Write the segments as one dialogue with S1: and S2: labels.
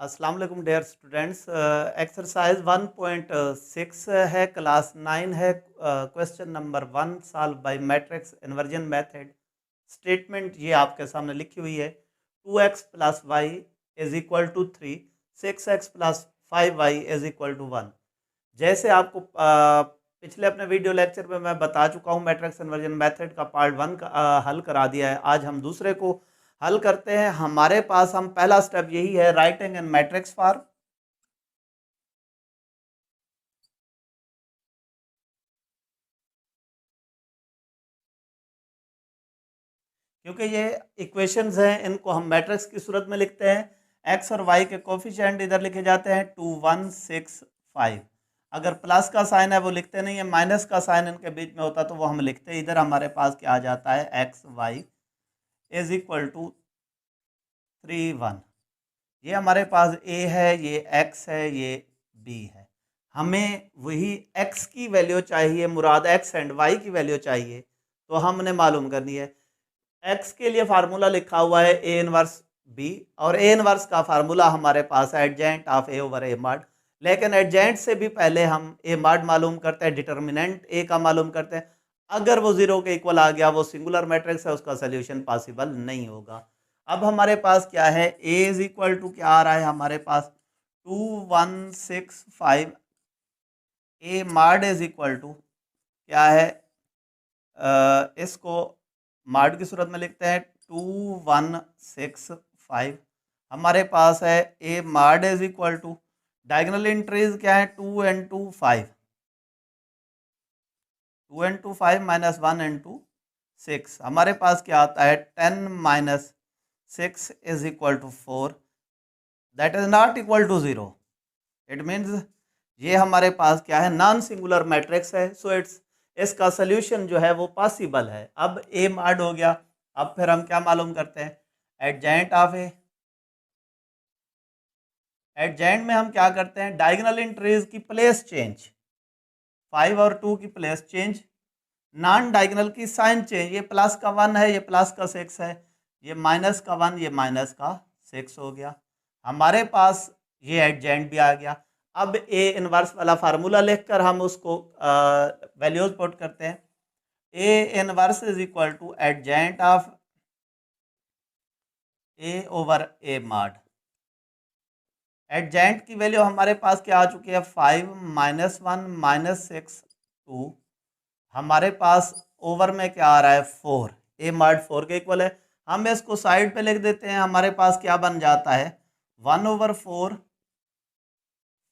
S1: अस्सलाम वालेकुम dear students. Exercise 1.6 है, क्लास 9 है। Question number 1 solve by matrix inversion method. Statement ये आपके सामने लिखी हुई है। 2x plus y is equal to 3, 6x plus 5y is equal to 1। जैसे आपको पिछले अपने वीडियो लेक्चर में मैं बता चुका हूँ, मैट्रिक्स इन्वर्जन मेथड का पार्ट 1 का हल करा दिया है। आज हम दूसरे को हल करते हैं। हमारे पास हम पहला स्टेप यही है, राइटिंग इन मैट्रिक्स फॉर्म। क्योंकि ये इक्वेशंस हैं, इनको हम मैट्रिक्स की सूरत में लिखते हैं। एक्स और वाई के कोफिशिएंट इधर लिखे जाते हैं 2, 1, 6, 5। अगर प्लस का साइन है वो लिखते नहीं है, माइनस का साइन इनके बीच में होता तो वो हम लिखते हैं। इधर हमारे पास क्या आ जाता है, x y is equal to 3, 1। ये हमारे पास ए है, ये एक्स है, ये बी है। हमें वही एक्स की वैल्यू चाहिए, मुराद एक्स एंड वाई की वैल्यू चाहिए, तो हमने मालूम करनी है। एक्स के लिए फार्मूला लिखा हुआ है ए इनवर्स बी, और ए इनवर्स का फार्मूला हमारे पास है एडजेंट of A over A mod. लेकिन एडजेंट से भी पहले हम ए मॉड मालूम करते हैं, डिटर्मिनेंट ए का मालूम करते हैं। अगर वो जीरो के इक्वल आ गया, वो सिंगुलर मैट्रिक्स है, उसका सोल्यूशन पॉसिबल नहीं होगा। अब हमारे पास क्या है, ए इज इक्वल टू क्या आ रहा है हमारे पास, 2, 1, 6, 5। ए मॉड इज इक्वल टू क्या है, इसको मॉड की सूरत में लिखते हैं 2, 1, 6, 5। हमारे पास है A mod is equal to, diagonal entries क्या है, 2 एंड 2 5, 2 एंड 2 5 माइनस 1 एंड 2 6। हमारे पास क्या आता है, 10 minus 6 is equal to 4, that is not equal to 0। It means ये हमारे पास क्या है, नॉन सिंगुलर मैट्रिक्स है। सो इट्स इसका सोल्यूशन जो है वो पॉसिबल है। अब ए मॉड हो गया। अब फिर हम क्या मालूम करते हैं, एडजेंट ऑफ ए। एडजेंट में हम क्या करते हैं, डायगोनल एंट्रीज की प्लेस चेंज, 5 और 2 की प्लेस चेंज, नॉन डायगोनल की साइन चेंज। ये प्लस का 1 है, ये प्लस का 6 है, ये माइनस का 1, ये माइनस का 6 हो गया। हमारे पास ये एडजेंट भी आ गया। अब ए इनवर्स वाला फार्मूला लिखकर हम उसको वैल्यूज पुट करते हैं। A inverse is equal to adjoint of A over A mod. Adjoint की वैल्यू हमारे पास क्या आ चुकी है, 5 माइनस 1 माइनस 6 2। हमारे पास ओवर में क्या आ रहा है, 4। ए मॉड 4 के इक्वल है। हम इसको साइड पे लिख देते हैं। हमारे पास क्या बन जाता है, 1/4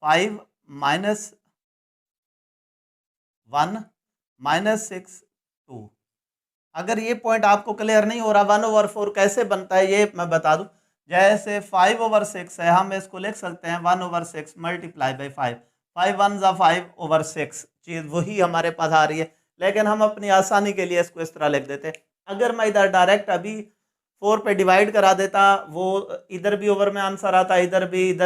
S1: 5 माइनस 1 माइनस 6 2। अगर ये पॉइंट आपको क्लियर नहीं हो रहा 1/4 कैसे बनता है, ये मैं बता दूं। जैसे 5/6 है, हम इसको लिख सकते हैं 1/6 मल्टीप्लाई बाई 5। 5 1 जा 5/6, चीज़ वही हमारे पास आ रही है। लेकिन हम अपनी आसानी के लिए इसको इस तरह लिख देते। अगर मैं इधर डायरेक्ट अभी 4 पे डिवाइड करा देता, वो इधर भी ओवर में आंसर आता, इधर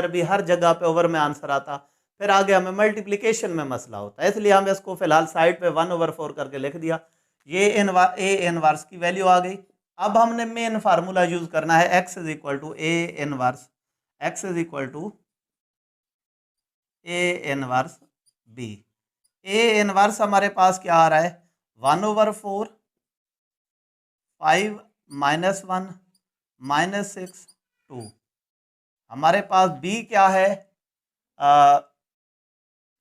S1: भी हर जगह पे ओवर में आंसर आता, फिर आगे हमें मल्टीप्लिकेशन में मसला होता है। इसलिए हम इसको फिलहाल साइड पे 1/4 करके लिख दिया। ये ए इनवर्स की वैल्यू आ गई। अब हमने मेन फार्मूला यूज करना है, x is equal to A inverse, x is equal to A inverse B. A inverse हमारे पास क्या आ रहा है, 1/4 5 माइनस 1 माइनस 6 2। हमारे पास बी क्या है,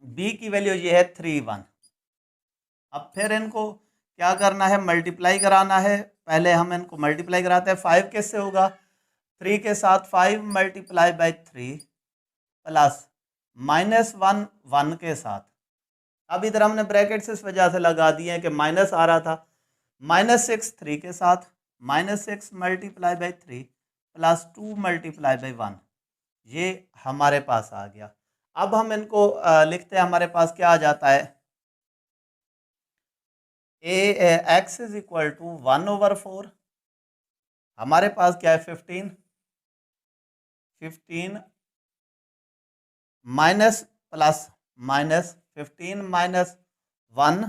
S1: बी की वैल्यू ये है 3, 1। अब फिर इनको क्या करना है, मल्टीप्लाई कराना है। पहले हम इनको मल्टीप्लाई कराते हैं। 5 किससे होगा, 3 के साथ 5 मल्टीप्लाई बाई 3 प्लस माइनस 1 1 के साथ। अब इधर हमने ब्रैकेट्स इस वजह से लगा दिए हैं कि माइनस आ रहा था। माइनस 6 3 के साथ, minus 6 multiply by 3 plus 2 multiply by 1। ये हमारे पास आ गया। अब हम इनको लिखते हैं। हमारे पास क्या आ जाता है, एक्स इज इक्वल टू 1/4। हमारे पास क्या है, 15 minus plus minus 15 minus 1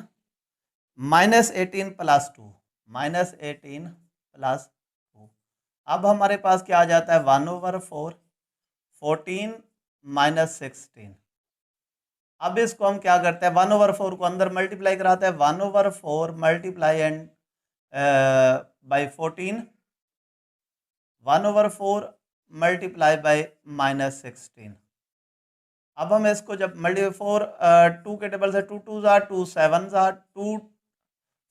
S1: minus 18 plus 2 minus 18 plus 2। अब हमारे पास क्या आ जाता है, 1/4 14 माइनस 16। अब इसको हम क्या करते हैं, 1/4 को अंदर मल्टीप्लाई कराते हैं, 1/4 multiply and by 14, 1/4 multiply by minus 16। अब हम इसको जब मल्टीप्लाई 4 2 के टेबल से 2 2 ज़ा 2 7 ज़ा 2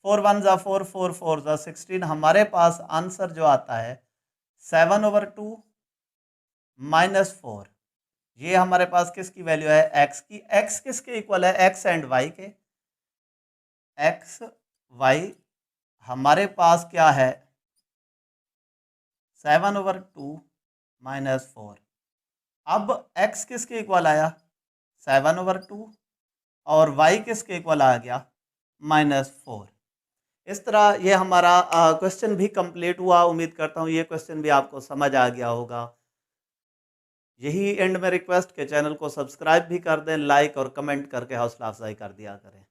S1: 4 1 ज़ा 4 4 4 ज़ा 16, हमारे पास आंसर जो आता है 7/2 माइनस 4। ये हमारे पास किसकी वैल्यू है, x की। x किसके इक्वल है, x एंड y के। x y हमारे पास क्या है 7/2 माइनस 4। अब x किसके इक्वल आया 7/2 और y किसके इक्वल आ गया -4। इस तरह ये हमारा क्वेश्चन भी कंप्लीट हुआ। उम्मीद करता हूँ ये क्वेश्चन भी आपको समझ आ गया होगा। यही एंड में रिक्वेस्ट के चैनल को सब्सक्राइब भी कर दें, लाइक और कमेंट करके हौसला अफजाई कर दिया करें।